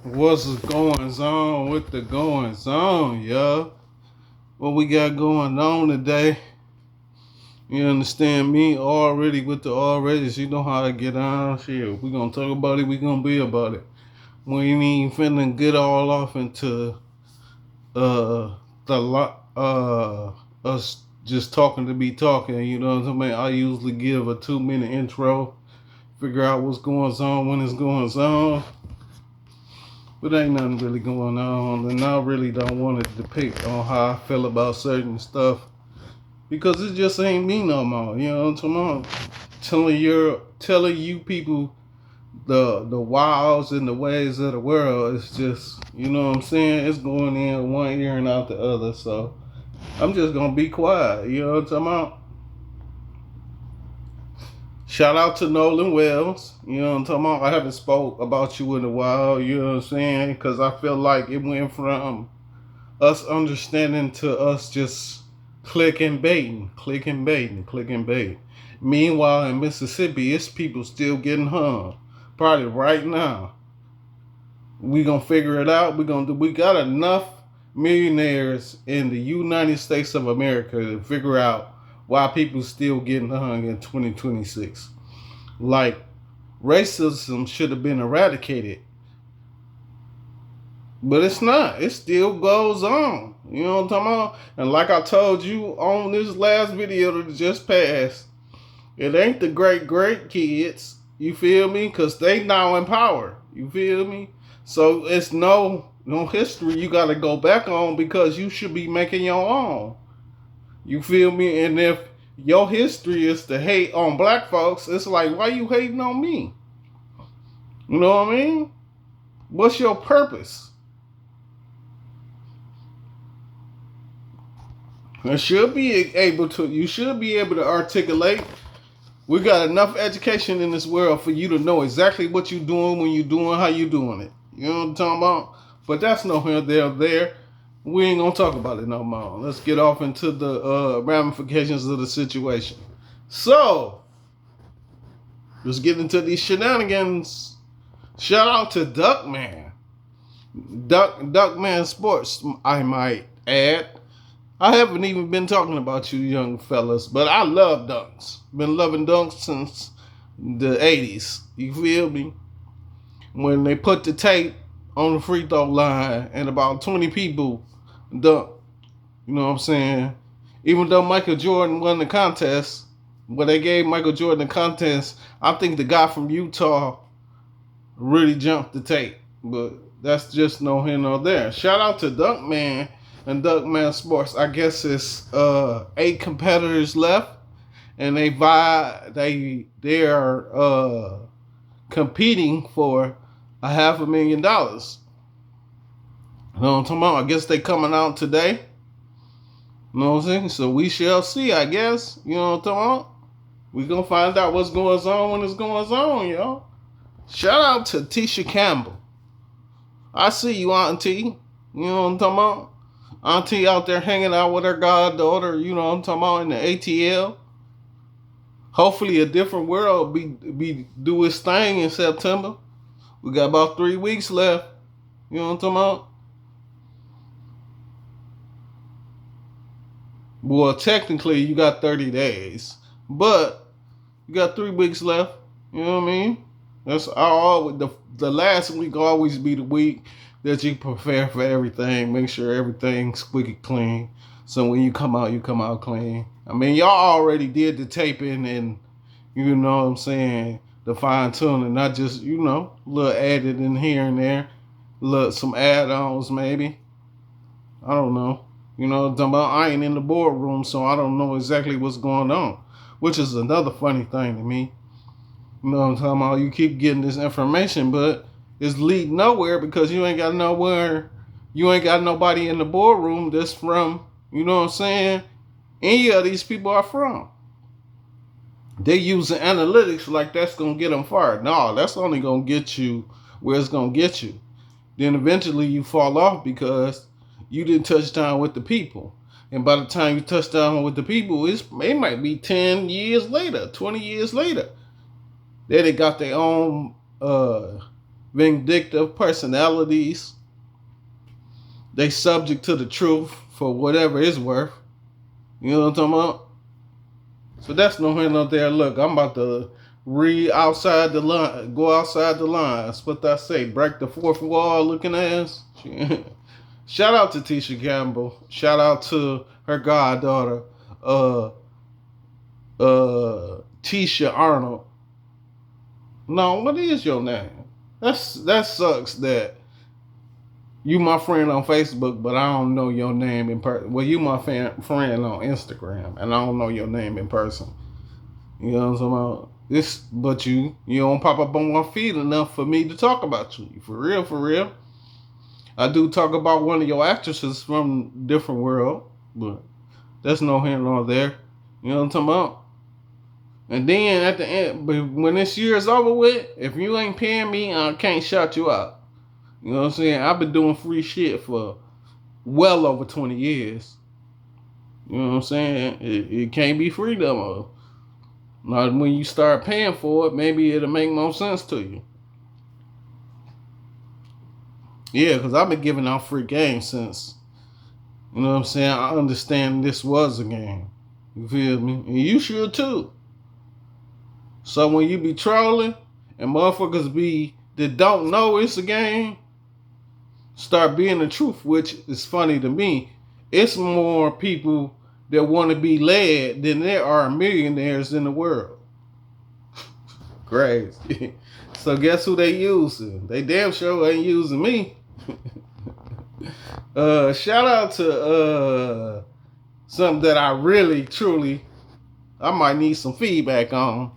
What's going on with the goings on, yo? What we got going on today? You understand me already with the already. You know how to get on. Shit, we gonna talk about it. We gonna be about it. We ain't even finna get all off into the lot us just talking to be talking. You know what I mean? I usually give a 2 minute intro, figure out what's going on when it's going on. But ain't nothing really going on, and I really don't want to depict on how I feel about certain stuff because it just ain't me no more. You know what I'm talking about? Telling you people the wows and the ways of the world. It's just, you know what I'm saying. It's going in one ear and out the other. So I'm just gonna be quiet. You know what I'm talking about? Shout out to Nolan Wells. You know what I'm talking about? I haven't spoke about you in a while. You know what I'm saying? Because I feel like it went from us understanding to us just clicking baiting, clicking baiting, clicking bait. Meanwhile, in Mississippi, it's people still getting hung. Probably right now. We gonna figure it out. We got enough millionaires in the United States of America to figure out why people still getting hung in 2026. Like racism should have been eradicated, but it's not. It still goes on. You know what I'm talking about? And like I told you on this last video that just passed, it ain't the great kids. You feel me? Because they now in power. You feel me? So it's no history you got to go back on because you should be making your own. You feel me? And if your history is to hate on black folks, it's like, why you hating on me? You know what I mean? What's your purpose? You should be able to articulate. We got enough education in this world for you to know exactly what you're doing when you're doing how you doing it. You know what I'm talking about? But that's no here, there. We ain't gonna talk about it no more. Let's get off into the ramifications of the situation. So, let's get into these shenanigans. Shout out to Duckman. Duckman Sports, I might add. I haven't even been talking about you young fellas, but I love dunks. Been loving dunks since the 80s. You feel me? When they put the tape on the free throw line and about 20 people dunk. You know what I'm saying? Even though Michael Jordan won the contest, when they gave Michael Jordan the contest, I think the guy from Utah really jumped the tape. But that's just no here nor there. Shout out to Dunkman and Duckman Sports. I guess it's 8 competitors left, and they are competing for $500,000. You know what I'm talking about? I guess they coming out today. You know what I'm saying? So we shall see, I guess. You know what I'm talking about? We gonna find out what's going on when it's going on, y'all. Shout out to Tisha Campbell. I see you, Auntie. You know what I'm talking about? Auntie out there hanging out with her goddaughter, you know what I'm talking about, in the ATL. Hopefully a different world be do its thing in September. We got about 3 weeks left. You know what I'm talking about? Well, technically you got 30 days. But you got 3 weeks left. You know what I mean? That's all. The last week always be the week that you prepare for everything. Make sure everything's squeaky clean. So when you come out clean. I mean, y'all already did the taping and, you know what I'm saying, the fine tuning, not just, you know, a little added in here and there, some add-ons maybe. I don't know. You know what I'm talking about? I ain't in the boardroom, so I don't know exactly what's going on, which is another funny thing to me. You know what I'm talking about? You keep getting this information, but it's leading nowhere because you ain't got nobody in the boardroom that's from, you know what I'm saying, any of these people are from. They using analytics like that's going to get them fired. No, that's only going to get you where it's going to get you. Then eventually you fall off because you didn't touch down with the people. And by the time you touch down with the people, it might be 10 years later, 20 years later. They got their own vindictive personalities. They subject to the truth for whatever it's worth. You know what I'm talking about? So that's no here, no there. Look, I'm about to read outside the line, go outside the lines. What I say, break the fourth wall looking ass. Shout out to Tisha Campbell. Shout out to her goddaughter, Tisha Arnold. No, what is your name? That sucks that you my friend on Facebook, but I don't know your name in person. Well, you my friend on Instagram, and I don't know your name in person. You know what I'm talking about? But you don't pop up on my feed enough for me to talk about you. For real, for real. I do talk about one of your actresses from different world, but that's no here nor there. You know what I'm talking about? And then at the end, but when this year is over with, if you ain't paying me, I can't shout you out. You know what I'm saying? I've been doing free shit for well over 20 years. You know what I'm saying? It can't be free no more. Now, when you start paying for it, maybe it'll make more sense to you. Yeah, because I've been giving out free games since, you know what I'm saying? I understand this was a game. You feel me? And you should too. So when you be trolling and motherfuckers that don't know it's a game, start being the truth, which is funny to me. It's more people that want to be led than there are millionaires in the world. Crazy. So guess who they using? They damn sure ain't using me. Shout out to something that I really, truly, I might need some feedback on.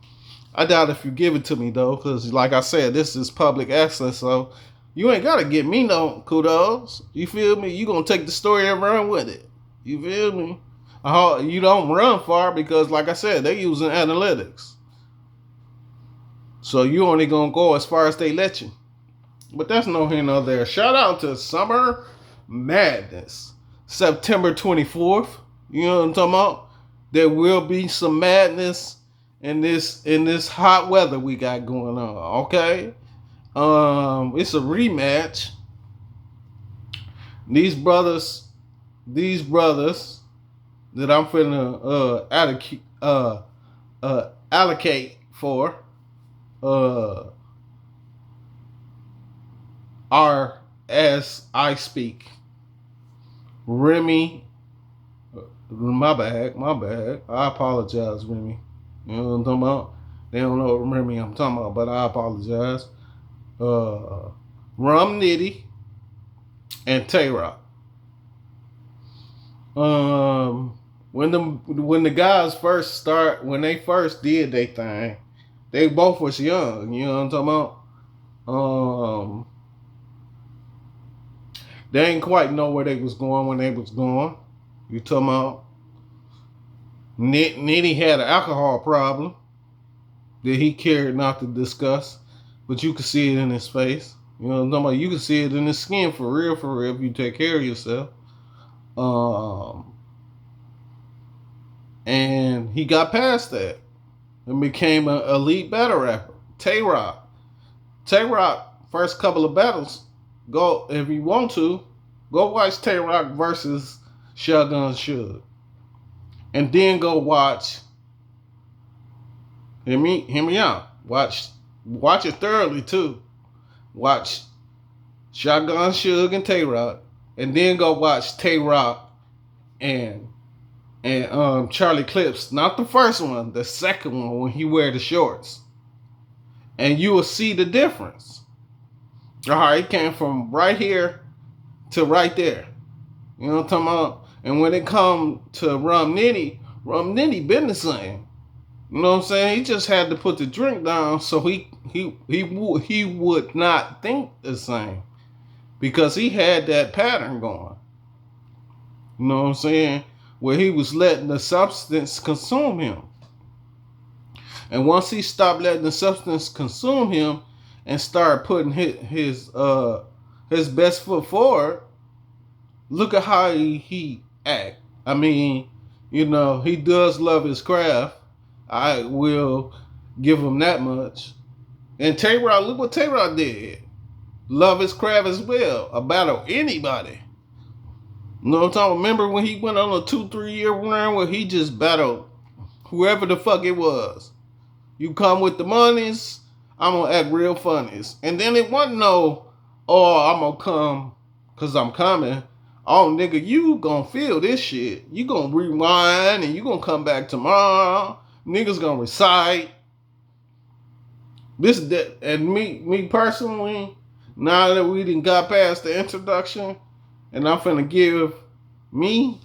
I doubt if you give it to me though, because like I said, this is public access, so you ain't gotta give me no kudos. You feel me? You gonna take the story and run with it. You feel me? You don't run far because, like I said, they using analytics. So you only gonna go as far as they let you. But that's no here nor there. Shout out to Summer Madness, September 24th. You know what I'm talking about? There will be some madness in this hot weather we got going on. Okay. It's a rematch. These brothers that I'm finna allocate for are, as I speak, Remy. My bad. I apologize, Remy. You know what I'm talking about? They don't know what Remy I'm talking about, but I apologize. Rum Nitty and Tay Rock. When the guys when they first did their thing, they both was young. You know what I'm talking about? They ain't quite know where they was going when they was going. You talking about? Nitty had an alcohol problem that he cared not to discuss, but you could see it in his face. You know what I'm talking about? You can see it in his skin for real, if you take care of yourself. And he got past that and became an elite battle rapper. Tay Rock, first couple of battles, go, if you want to, go watch Tay Rock versus Shotgun Suge. And then go watch, hear me out. Watch it thoroughly too. Watch Shotgun Suge and Tay Rock, and then go watch Tay Rock and Charlie Clips. Not the first one, the second one when he wear the shorts, and you will see the difference. Alright, he came from right here to right there. You know what I'm talking about? And when it come to Rum Nitty been the same. You know what I'm saying? He just had to put the drink down so he would not think the same, because he had that pattern going. You know what I'm saying? Where he was letting the substance consume him. And once he stopped letting the substance consume him and started putting his best foot forward, look at how he act. I mean, you know, he does love his craft. I will give him that much. And Tay Rock, look what Tay Rock did. love his craft as well. A battle anybody. You know what I'm talking? Remember when he went on a 2-3 year run where he just battled whoever the fuck it was. You come with the monies, I'm gonna act real funnies. And then it wasn't no, oh, I'm gonna come because I'm coming. Oh, nigga, you gonna feel this shit. You gonna rewind and you gonna come back tomorrow. Niggas gonna recite. This, that, and me personally, now that we done got past the introduction, and I'm finna give me,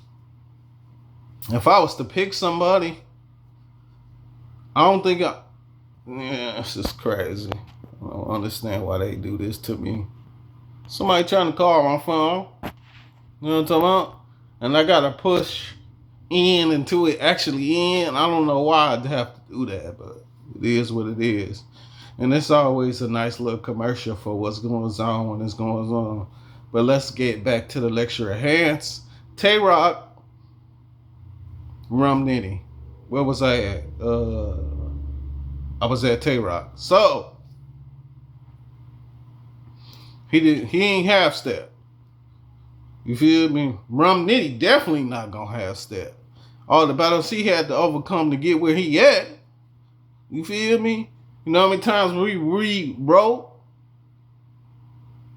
if I was to pick somebody, I don't think it's just crazy. I don't understand why they do this to me. Somebody trying to call my phone. You know what I'm talking about? And I gotta push in until it actually in. I don't know why I'd have to do that, but it is what it is. And it's always a nice little commercial for what's going on when it's going on. But let's get back to the lecture at hand. Tay Rock, Rum Nitty. Where was I at? I was at Tay Rock. So he ain't half step. You feel me? Rum Nitty definitely not gonna half step. All the battles he had to overcome to get where he at. You feel me? You know how many times we rewrote?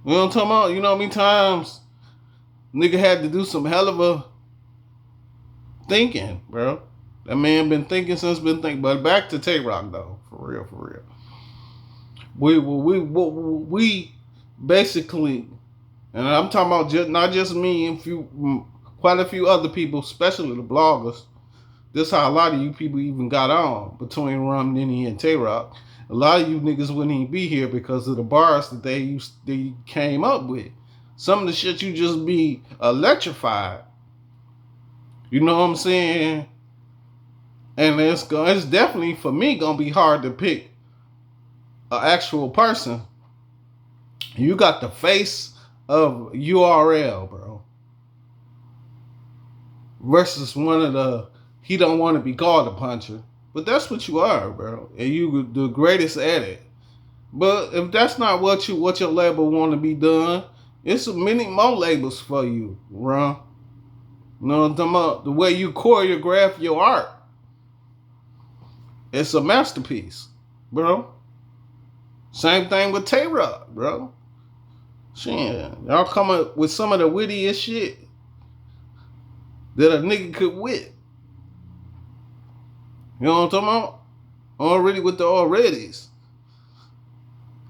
You know what I'm talking about? You know how many times nigga had to do some hell of a thinking, bro. That man been thinking since been thinking. But back to Tay Rock though, for real. We basically, and I'm talking about not just me and quite a few other people, especially the bloggers. This how a lot of you people even got on between Rum Nitty and Tay Rock. A lot of you niggas wouldn't even be here because of the bars that they came up with. Some of the shit you just be electrified. You know what I'm saying? And it's definitely for me gonna be hard to pick an actual person. You got the face of URL, bro, versus one of the he don't want to be called a puncher. But that's what you are, bro. And you the greatest at it. But if that's not what your label want to be done, it's many more labels for you, bro. You know what I'm talking about? The way you choreograph your art. It's a masterpiece, bro. Same thing with Tay Rock, bro. Shit, y'all come up with some of the wittiest shit that a nigga could wit. You know what I'm talking about? Already with the alreadies.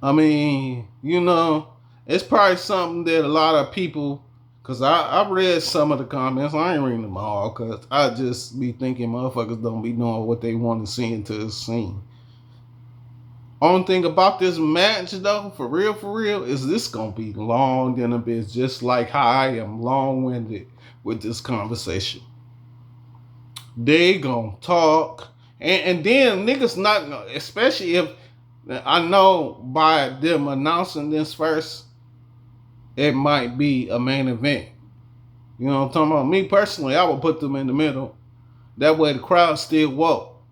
I mean, you know, it's probably something that a lot of people, because I read some of the comments. I ain't reading them all because I just be thinking motherfuckers don't be knowing what they want to see into the scene. Only thing about this match, though, for real, is this going to be long than a bitch, just like how I am long-winded with this conversation. They going to talk. And then niggas not, especially if I know by them announcing this first, it might be a main event. You know what I'm talking about? Me personally, I would put them in the middle. That way the crowd still woke.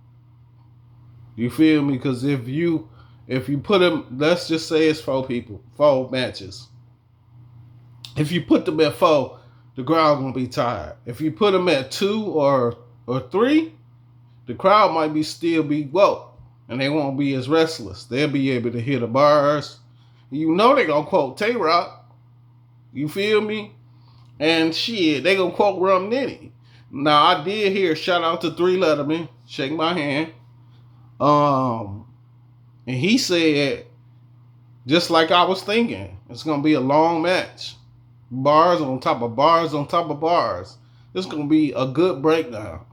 You feel me? Because if you put them, let's just say it's 4 people, 4 matches. If you put them at 4, the crowd gonna be tired. If you put them at 2 or 3, the crowd might still be woke, and they won't be as restless. They'll be able to hear the bars. You know they gonna quote Tay Rock. You feel me? And shit, they gonna quote Rum Nitty. Now I did hear shout out to 3 Letterman, shake my hand. And he said, just like I was thinking, it's gonna be a long match. Bars on top of bars on top of bars. It's gonna be a good breakdown.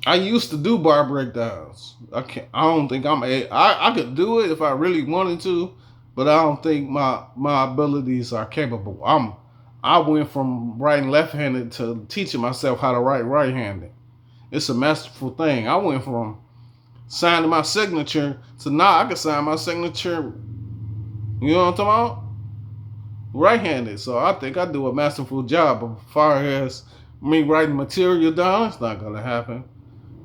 I used to do bar breakdowns. I don't think I could do it if I really wanted to, but I don't think my abilities are capable. I went from writing left-handed to teaching myself how to write right-handed. It's a masterful thing. I went from signing my signature to now I can sign my signature. You know what I'm talking about? Right-handed. So I think I do a masterful job. But as far as me writing material down, it's not gonna happen.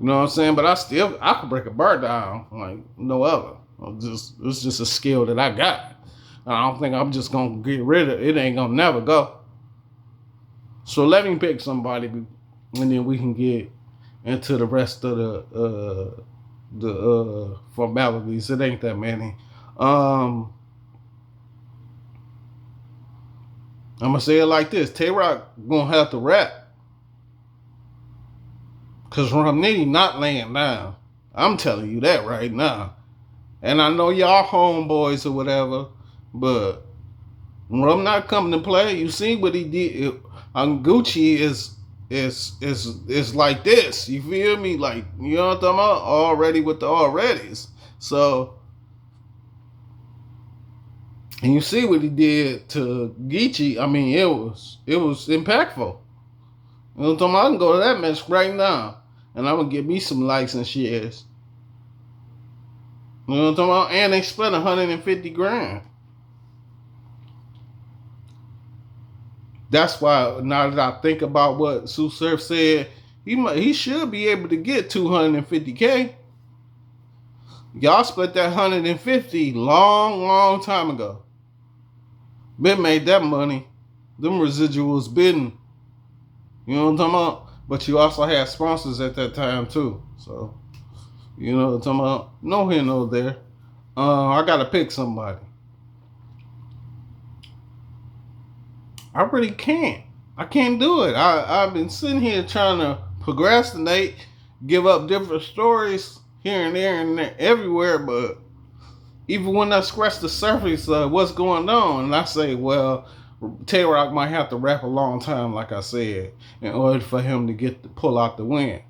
You know what I'm saying? But I could break a bar down like no other. It's just a skill that I got. I don't think I'm just gonna get rid of it. It ain't gonna never go. So let me pick somebody, and then we can get into the rest of the formalities. It ain't that many. I'm gonna say it like this: Tay Rock gonna have to rap, cause Rum Nitty not laying down. I'm telling you that right now. And I know y'all homeboys or whatever, but Rum not coming to play. You see what he did on Gucci is like this. You feel me? Like, you know what I'm talking about? Already with the alreadies. So, and you see what he did to Geechee. I mean, it was impactful. You know what I'm talking about? I can go to that match right now, and I'm gonna get me some likes and shares. You know what I'm talking about? And they spent 150 grand. That's why now that I think about what Tsu Surf said, he should be able to get 250K. Y'all split that 150 long time ago. Been made that money. Them residuals been, you know what I'm talking about? But you also had sponsors at that time too. So, you know what I'm talking about? No here, no there. I gotta pick somebody. I really can't. I can't do it. I've been sitting here trying to procrastinate, give up different stories here and there and there, everywhere, but even when I scratch the surface of what's going on, and I say, well, Tay Rock might have to rap a long time, like I said, in order for him to pull out the win.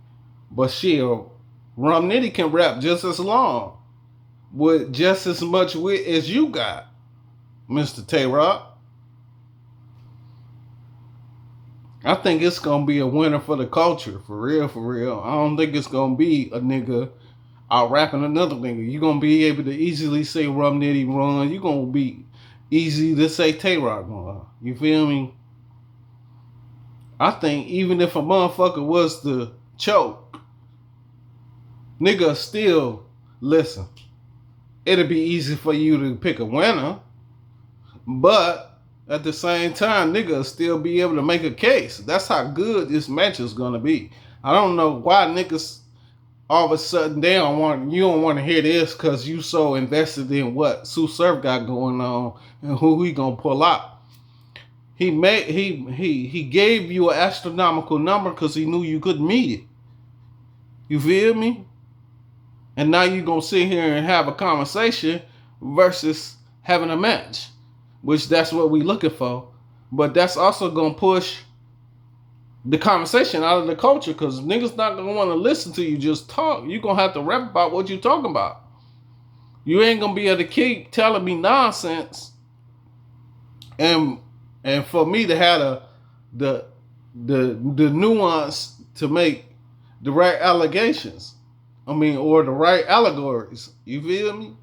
But shit, Rum Nitty can rap just as long with just as much wit as you got, Mr. Tay Rock. I think it's gonna be a winner for the culture, for real, for real. I don't think it's gonna be a nigga out rapping another nigga. You're gonna be able to easily say Rum Nitty run. You're gonna be easy to say Tay Rock run. You feel me? I think even if a motherfucker was to choke, nigga still listen. It'll be easy for you to pick a winner, but at the same time, nigga still be able to make a case. That's how good this match is gonna be. I don't know why niggas all of a sudden you don't want to hear this because you so invested in what Tsu Surf got going on and who he gonna pull out. He gave you an astronomical number because he knew you couldn't meet it. You feel me? And now you gonna sit here and have a conversation versus having a match, which that's what we looking for. But that's also gonna push the conversation out of the culture because niggas not gonna want to listen to you just talk. You gonna have to rap about what you talking about. You ain't gonna be able to keep telling me nonsense and for me to have the nuance to make the right allegations. I mean, or the right allegories. You feel me?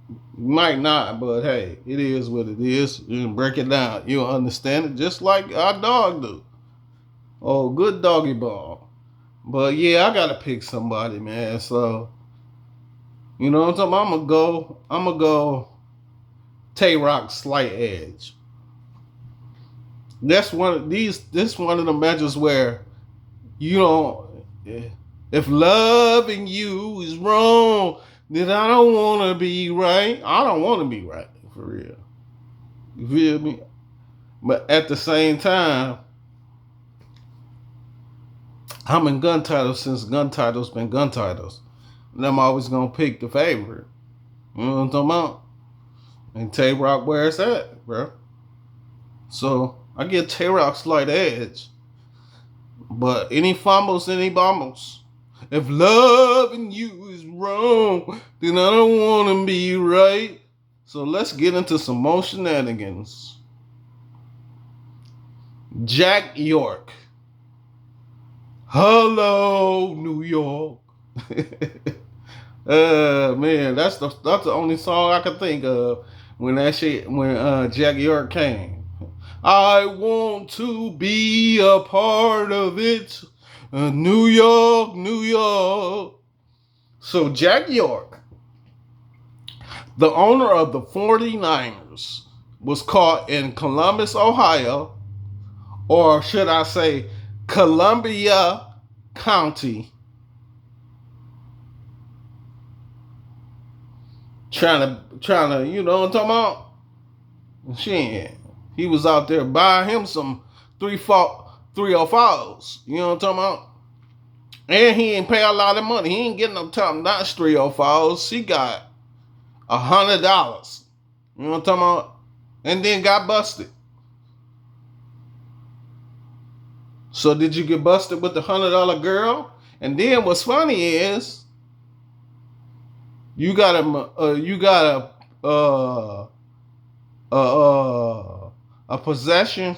You might not, but hey, it is what it is. You can break it down. You'll understand it just like our dog do. Oh, good doggy ball. But yeah, I gotta pick somebody, man. So, you know what I'm talking about? I'm gonna go Tay Rock slight edge. This one of the matches where you don't, if loving you is wrong, then I don't wanna be right. I don't wanna be right, for real. You feel me? But at the same time, I'm in gun titles since gun titles been gun titles. And I'm always gonna pick the favorite. You know what I'm talking about? And Tay Rock where it's at, bro. So I get Tay Rock slight edge. But any fumbles, any bumbles. If loving you is wrong, then I don't wanna be right. So let's get into some more shenanigans. Jack York. Hello, New York. Man, that's the only song I can think of when Jack York came. I want to be a part of it. New York, New York. So Jack York The owner of the 49ers was caught in Columbus, Ohio, or should I say Columbia County, trying to, you know what I'm talking about? Shit. He was out there buying him some 304s. You know what I'm talking about? And he ain't pay a lot of money. He ain't getting no top notch 304s. He got $100. You know what I'm talking about? And then got busted. So did you get busted with the $100 girl? And then what's funny is you got a possession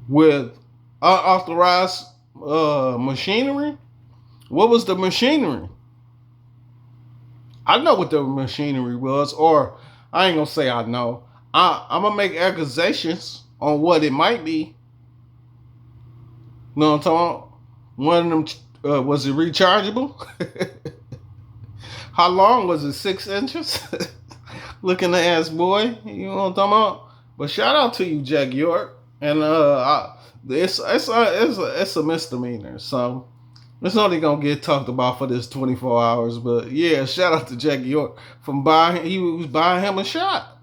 with unauthorized machinery. What was the machinery? I know what the machinery was, or I ain't gonna say I know. I'm gonna make accusations on what it might be. You know what I'm talking about? One of them, was it rechargeable? How long was it? 6 inches? Looking the ass boy. You know what I'm talking about? But shout out to you, Jack York. And it's a misdemeanor, so it's only gonna get talked about for this 24 hours. But yeah, shout out to Jack York from buying. He was buying him a shot.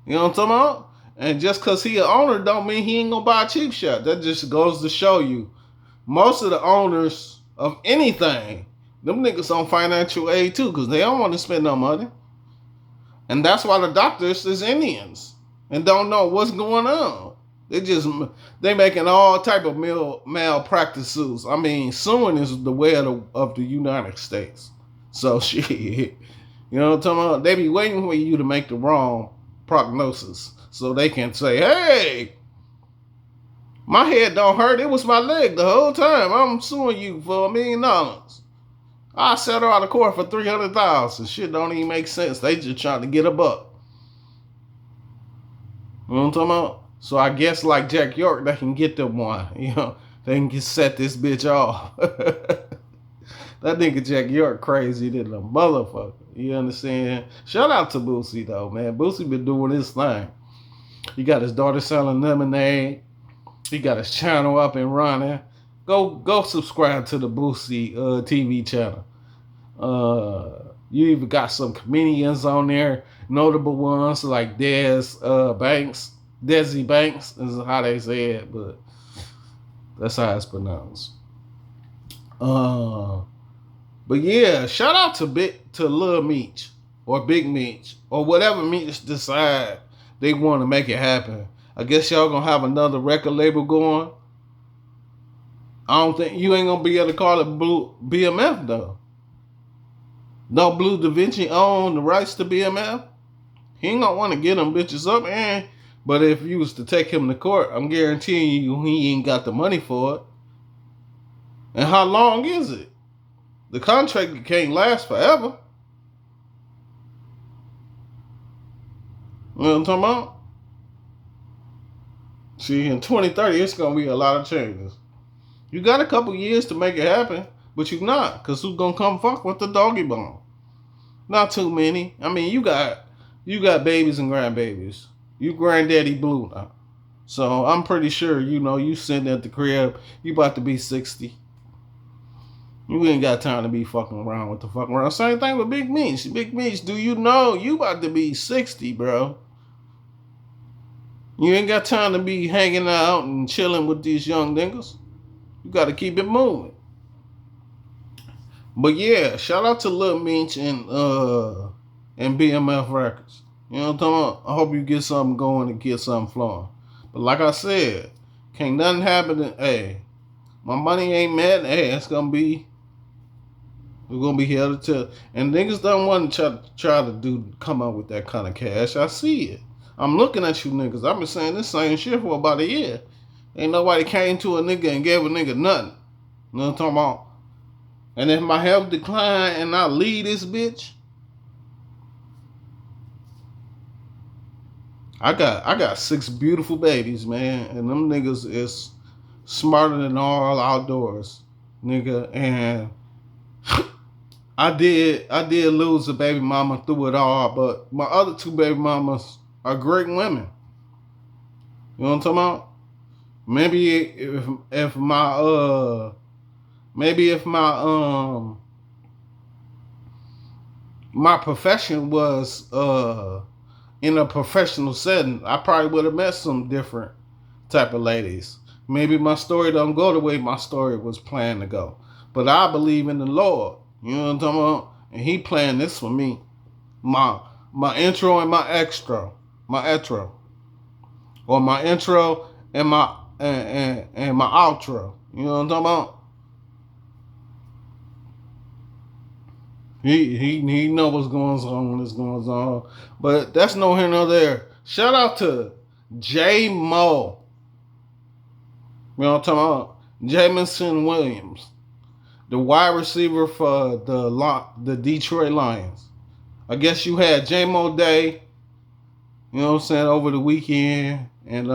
You know what I'm talking about? And just because he an owner don't mean he ain't gonna buy a cheap shot. That just goes to show you most of the owners of anything, them niggas on financial aid too, because they don't want to spend no money. And that's why the doctors is Indians and don't know what's going on. They making all type of malpractice suits. I mean, suing is the way of the United States. So shit, you know what I'm talking about? They be waiting for you to make the wrong prognosis so they can say, hey, my head don't hurt. It was my leg the whole time. I'm suing you for $1 million. I settle out of court for $300,000. Shit don't even make sense. They just trying to get a buck. You know what I'm talking about? So I guess like Jack York, they can get them one. You know, they can get set this bitch off. That nigga Jack York crazy than a motherfucker. You understand? Shout out to Boosie though, man. Boosie been doing his thing. He got his daughter selling lemonade. He got his channel up and running. Go subscribe to the Boosie TV channel. You even got some comedians on there, notable ones like Desi Banks is how they say it, but that's how it's pronounced. But yeah, shout out to Lil Meech or Big Meech or whatever Meech decide they want to make it happen. I guess y'all gonna have another record label going. I don't think you ain't gonna be able to call it Blue BMF though. No, Blue Da Vinci own the rights to BMF. He ain't gonna want to get them bitches up, but if you was to take him to court, I'm guaranteeing you he ain't got the money for it. And how long is it? The contract can't last forever. You know what I'm talking about? See, in 2030, it's gonna be a lot of changes. You got a couple years to make it happen, but you not, cause who's gonna come fuck with the doggy bone? Not too many. I mean, you got babies and grandbabies. You granddaddy Blue now, so I'm pretty sure you sitting at the crib. You about to be 60. You ain't got time to be fucking around with the fucking around. Same thing with Big Meech. Big Meech, do you know you about to be 60, bro? You ain't got time to be hanging out and chilling with these young niggas. You got to keep it moving. But yeah, shout out to Lil Meech and BMF Records. You know what I'm talking about? I hope you get something going and get something flowing. But like I said, can't nothing happen. Hey, my money ain't met. Hey, we're gonna be here to tell. And niggas don't want to try to come up with that kind of cash. I see it. I'm looking at you niggas. I've been saying this same shit for about a year. Ain't nobody came to a nigga and gave a nigga nothing. You know what I'm talking about? And if my health decline and I leave this bitch, I got 6 beautiful babies, man. And them niggas is smarter than all outdoors, nigga. And I did lose a baby mama through it all, but my other two baby mamas are great women. You know what I'm talking about? Maybe if my maybe if my profession was in a professional setting, I probably would have met some different type of ladies. Maybe my story don't go the way my story was planned to go. But I believe in the Lord. You know what I'm talking about? And He planned this for me. My my intro and my extra. My intro. Or my intro and my outro. You know what I'm talking about? He know what's going on when it's going on. But that's no here nor there. Shout out to J Mo. You know what I'm talking about? Jamison Williams, the wide receiver for the Detroit Lions. I guess you had J Mo Day, you know what I'm saying, over the weekend. And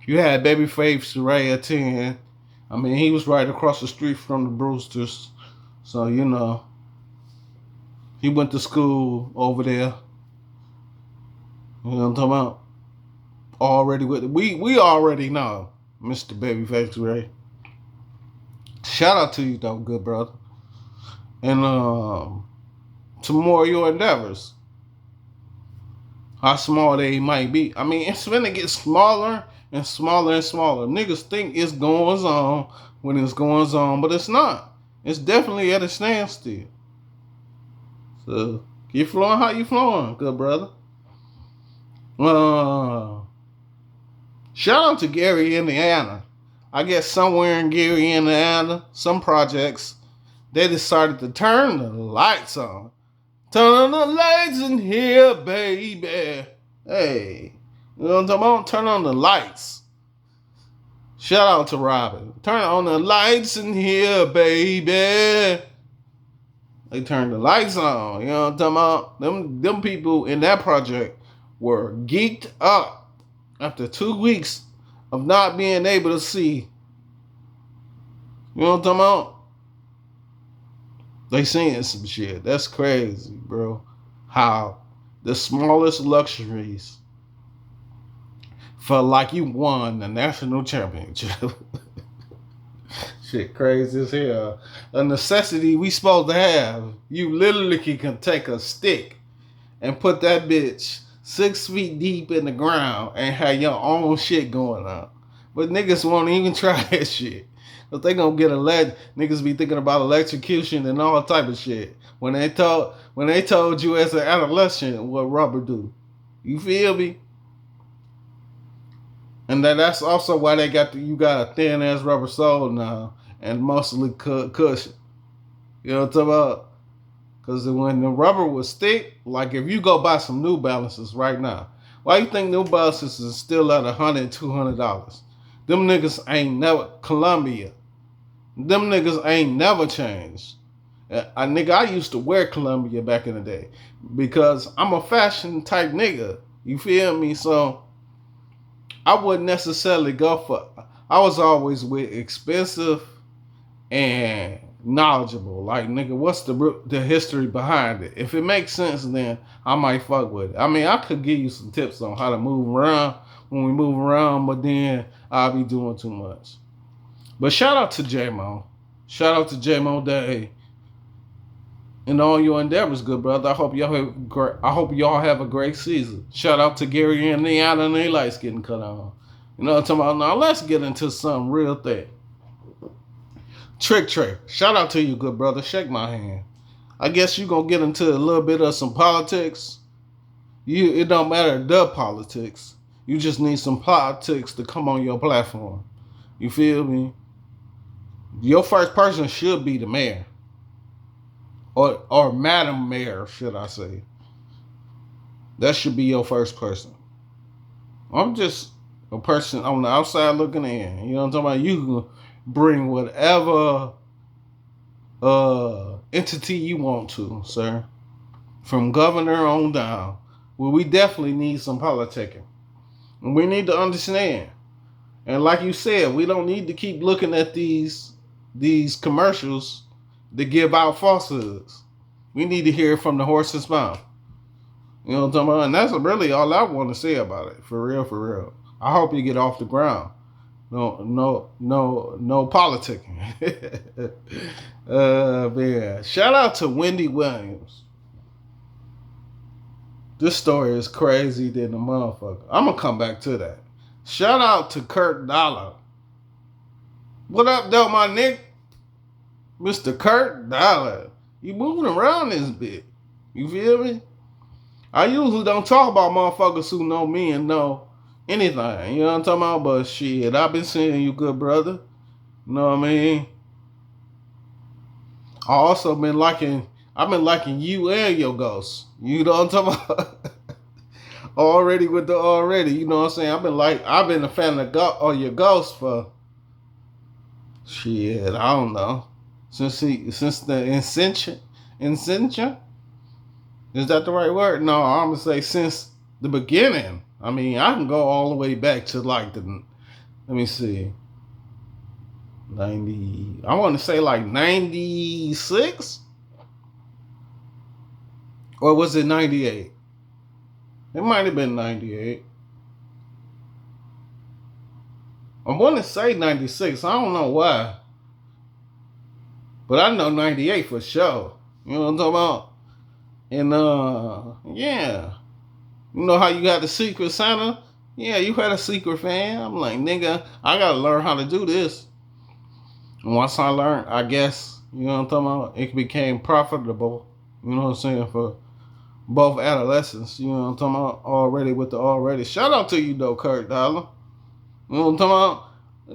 you had Babyface Ray at 10. I mean, he was right across the street from the Brewsters. So, you know, he went to school over there. You know what I'm talking about? Already with it. We already know, Mr. Babyface Ray. Shout out to you though, good brother. And to more of your endeavors. How small they might be. I mean, it's gonna get smaller and smaller and smaller. Niggas think it's going on when it's going on, but it's not. It's definitely at a standstill. So keep flowing how you flowing, good brother. Shout out to Gary, Indiana. I guess somewhere in Gary, Indiana, some projects, they decided to turn the lights on. Turn on the lights in here, baby. Hey, you know what I'm talking about? Turn on the lights. Shout out to Robin. Turn on the lights in here, baby. They turned the lights on. You know what I'm talking about? Them people in that project were geeked up after 2 weeks of not being able to see. You know what I'm talking about? They seeing some shit. That's crazy, bro. How the smallest luxuries felt like you won the national championship. Shit crazy as hell. A necessity we supposed to have. You literally can take a stick and put that bitch 6 feet deep in the ground and have your own shit going on. But niggas won't even try that shit. But they gonna get niggas be thinking about electrocution and all type of shit. When they told you as an adolescent what rubber do. You feel me? And that's also why you got a thin ass rubber sole now and mostly cushion. You know what I'm talking about? Because when the rubber was thick, like if you go buy some New Balances right now, why you think New Balances is still at $100, $200? Them niggas ain't never Columbia. Them niggas ain't never changed. I used to wear Columbia back in the day because I'm a fashion type nigga. You feel me? So I wouldn't necessarily go for. I was always with expensive and knowledgeable. Like, nigga, what's the history behind it? If it makes sense, then I might fuck with it. I mean, I could give you some tips on how to move around when we move around, but then I'll be doing too much. But shout out to J-Mo. Shout out to J-Mo Day. And all your endeavors, good brother. I hope y'all have a great season. Shout out to Gary, Indiana, and they lights getting cut on. You know what I'm talking about? Now let's get into some real thing. Trick. Shout out to you, good brother. Shake my hand. I guess you gonna get into a little bit of some politics. It don't matter the politics. You just need some politics to come on your platform. You feel me? Your first person should be the mayor. Or Madam Mayor, should I say. That should be your first person. I'm just a person on the outside looking in. You know what I'm talking about? You can bring whatever entity you want to, sir. From governor on down. Well, we definitely need some politicking. And we need to understand. And like you said, we don't need to keep looking at these commercials to give out falsehoods. We need to hear it from the horse's mouth. You know what I'm talking about? And that's really all I want to say about it. For real, for real. I hope you get off the ground. No politicking. Man. Shout out to Wendy Williams. This story is crazy than a motherfucker. I'm gonna come back to that. Shout out to Kurt Dollar. What up, though, my nigga? Mr. Kurt Dollar. You moving around this bit. You feel me? I usually don't talk about motherfuckers who know me and know anything. You know what I'm talking about? But shit, I've been seeing you, good brother. You know what I mean? I also I've been liking you and your ghosts. You know what I'm talking about? Already with the already. You know what I'm saying? I've been a fan of your ghosts for shit, I don't know. Since the Ascension? Is that the right word? No, I'm gonna say since the beginning. I mean, I can go all the way back to like let me see, 90. I want to say like 96, or was it 98? It might have been 98. I want to say 96. I don't know why, but I know 98 for sure. You know what I'm talking about? And yeah. You know how you got the Secret Santa? Yeah, you had a secret fan. I'm like, nigga, I gotta learn how to do this. And once I learned, I guess, you know what I'm talking about? It became profitable, you know what I'm saying, for both adolescents. You know what I'm talking about? Already with the already. Shout out to you though, Kurt Dollar. You know what I'm talking about?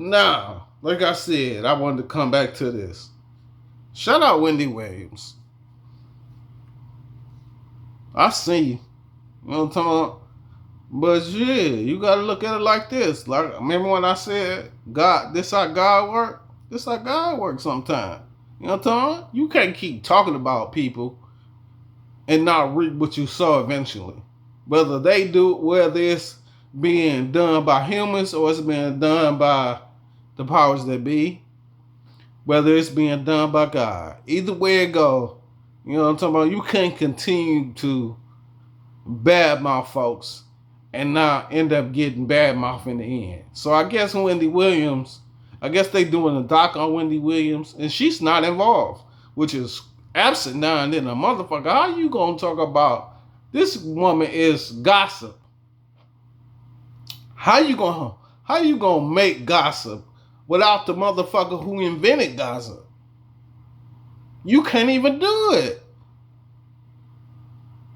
Now, like I said, I wanted to come back to this. Shout out Wendy Williams. I see you. You know what I'm talking about? But yeah, you gotta look at it like this. Like, remember when I said, God, this how God work? This how God works sometimes. You know what I'm talking about? You can't keep talking about people and not reap what you sow eventually. Whether it's being done by humans or it's being done by the powers that be, whether it's being done by God. Either way it go, you know what I'm talking about? You can't continue to badmouth folks and not end up getting badmouth in the end. So I guess Wendy Williams, I guess they doing a doc on Wendy Williams, and she's not involved, which is absent now and then a motherfucker. How you gonna talk about this woman is gossip? How you gonna make gossip without the motherfucker who invented gossip? You can't even do it.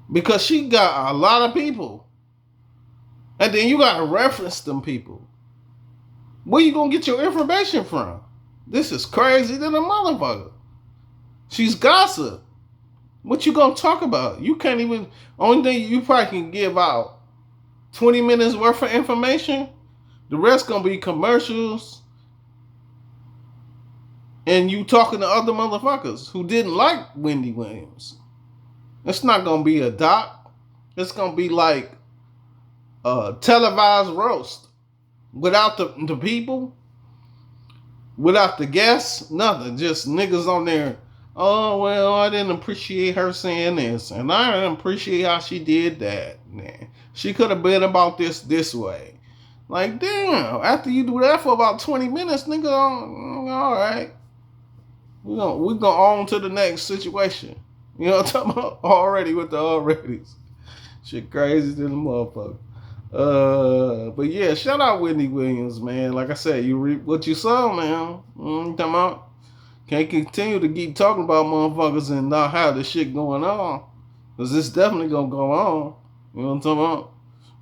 Because she got a lot of people. And then you gotta reference them people. Where you gonna get your information from? This is crazy than a motherfucker. She's gossip. What you gonna talk about? You can't even, only thing you probably can give out 20 minutes worth of information. The rest gonna be commercials. And you talking to other motherfuckers who didn't like Wendy Williams. It's not gonna be a doc. It's gonna be like a televised roast. Without the people, without the guests, nothing. Just niggas on there. Oh, well, I didn't appreciate her saying this. And I didn't appreciate how she did that. Man. She could have been about this way. Like, damn, after you do that for about 20 minutes, nigga, all right. We're going on to the next situation. You know what I'm talking about? Already with the alreadies. Shit crazy to the motherfucker. But yeah, shout out Wendy Williams, man. Like I said, you reap what you sow, man. Talking about? Can't continue to keep talking about motherfuckers and not have this shit going on. Because it's definitely going to go on. You know what I'm talking about?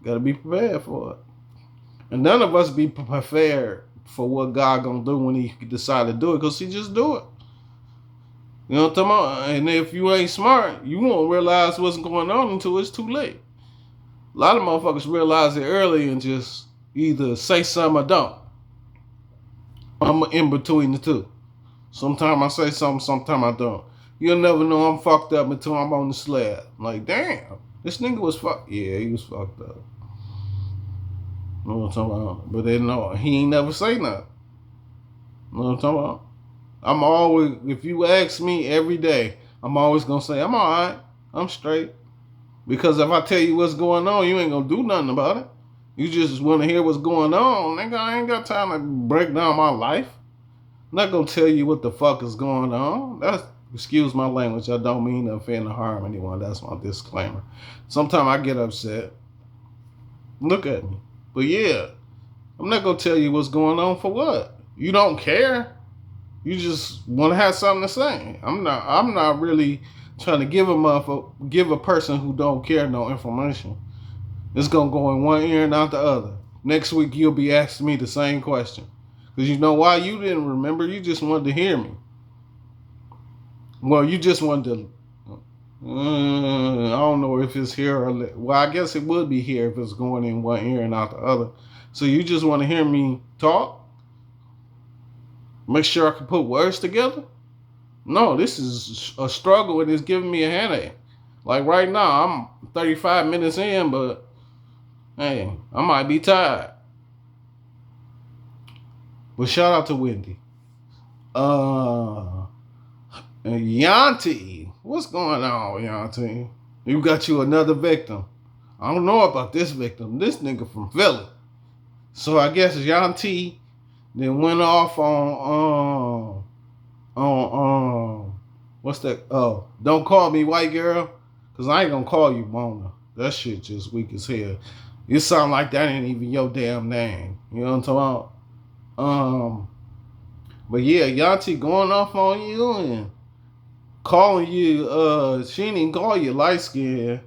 Got to be prepared for it. And none of us be prepared for what God going to do when he decide to do it. Because he just do it. You know what I'm talking about? And if you ain't smart, you won't realize what's going on until it's too late. A lot of motherfuckers realize it early and just either say something or don't. I'm in between the two. Sometimes I say something, sometimes I don't. You'll never know I'm fucked up until I'm on the slab. I'm like, damn, this nigga was fucked. Yeah, he was fucked up. You know what I'm talking about? But then no, he ain't never say nothing. You know what I'm talking about? I'm always, if you ask me every day, I'm always gonna say, I'm all right, I'm straight. Because if I tell you what's going on, you ain't gonna do nothing about it. You just want to hear what's going on, nigga. I ain't got time to break down my life. I'm not gonna tell you what the fuck is going on. That's, excuse my language. I don't mean to offend or harm anyone. That's my disclaimer. Sometimes I get upset. Look at me. But yeah, I'm not gonna tell you what's going on for what. You don't care. You just want to have something to say. I'm not. I'm not really trying to give a person who don't care no information. It's gonna go in one ear and out the other. Next week you'll be asking me the same question. Because you know why? You didn't remember. You just wanted to hear me. Well, you just wanted to. I don't know if it's here or. Well, I guess it would be here if it's going in one ear and out the other. So you just want to hear me talk? Make sure I can put words together? No, this is a struggle and it's giving me a headache. Like right now, I'm 35 minutes in, but hey, I might be tired. But shout out to Wendy. Yanti. What's going on, Yanti? You got you another victim. I don't know about this victim. This nigga from Philly. So I guess Yanti then went off on what's that? Oh, don't call me white girl, cause I ain't gonna call you Mona. That shit just weak as hell. You sound like that ain't even your damn name. You know what I'm talking about? But yeah, Yanti going off on you and calling you. She didn't even call you light skin.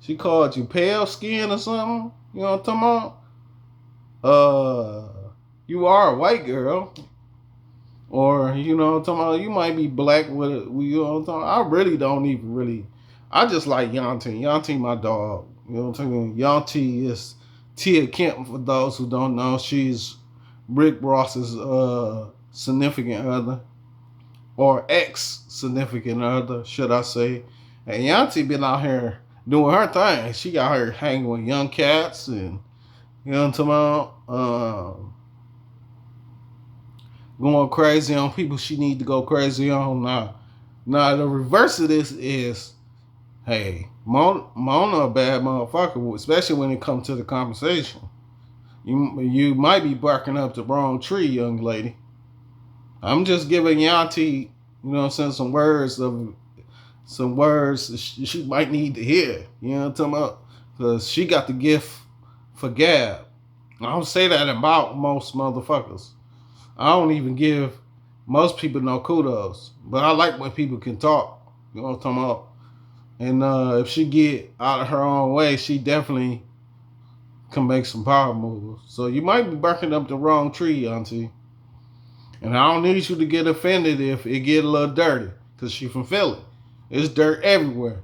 She called you pale skin or something. You know what I'm talking about? You are a white girl. Or, you know what I'm talking about? You might be black with it. You know what I'm talking about? I really don't even really. I just like Yanti. Yanti, my dog. You know what I'm talking about? Yanti is Tia Kemp, for those who don't know. She's Rick Ross's significant other. Or ex-significant other, should I say. And Yanti been out here doing her thing. She got her hanging with young cats and, you know what I'm talking about? Going crazy on people she need to go crazy on. Now the reverse of this is, hey, Mona a bad motherfucker, especially when it comes to the conversation. You might be barking up the wrong tree, young lady. I'm just giving Yanti, you know what I'm saying, some words she might need to hear. You know what I'm talking about? Because she got the gift for gab. I don't say that about most motherfuckers. I don't even give most people no kudos. But I like when people can talk. You know what I'm talking about? And if she get out of her own way, she definitely can make some power moves. So you might be barking up the wrong tree, Auntie. And I don't need you to get offended if it get a little dirty. Because she from Philly. It's dirt everywhere.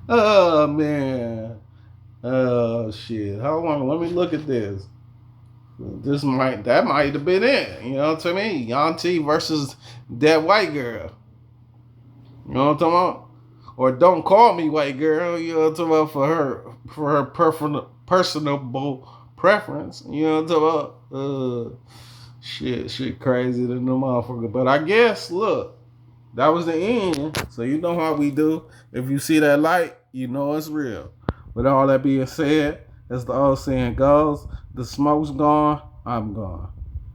Oh, man. Oh, shit. Hold on. Let me look at this. That might have been it. You know what I mean? Yanti versus that white girl. You know what I'm talking about? Or don't call me white girl. You know what I'm talking about? For her personable preference. You know what I'm talking about? Shit crazy than the motherfucker. But I guess, look, that was the end. So you know how we do. If you see that light, you know it's real. With all that being said, as the old saying goes, the smoke's gone, I'm gone.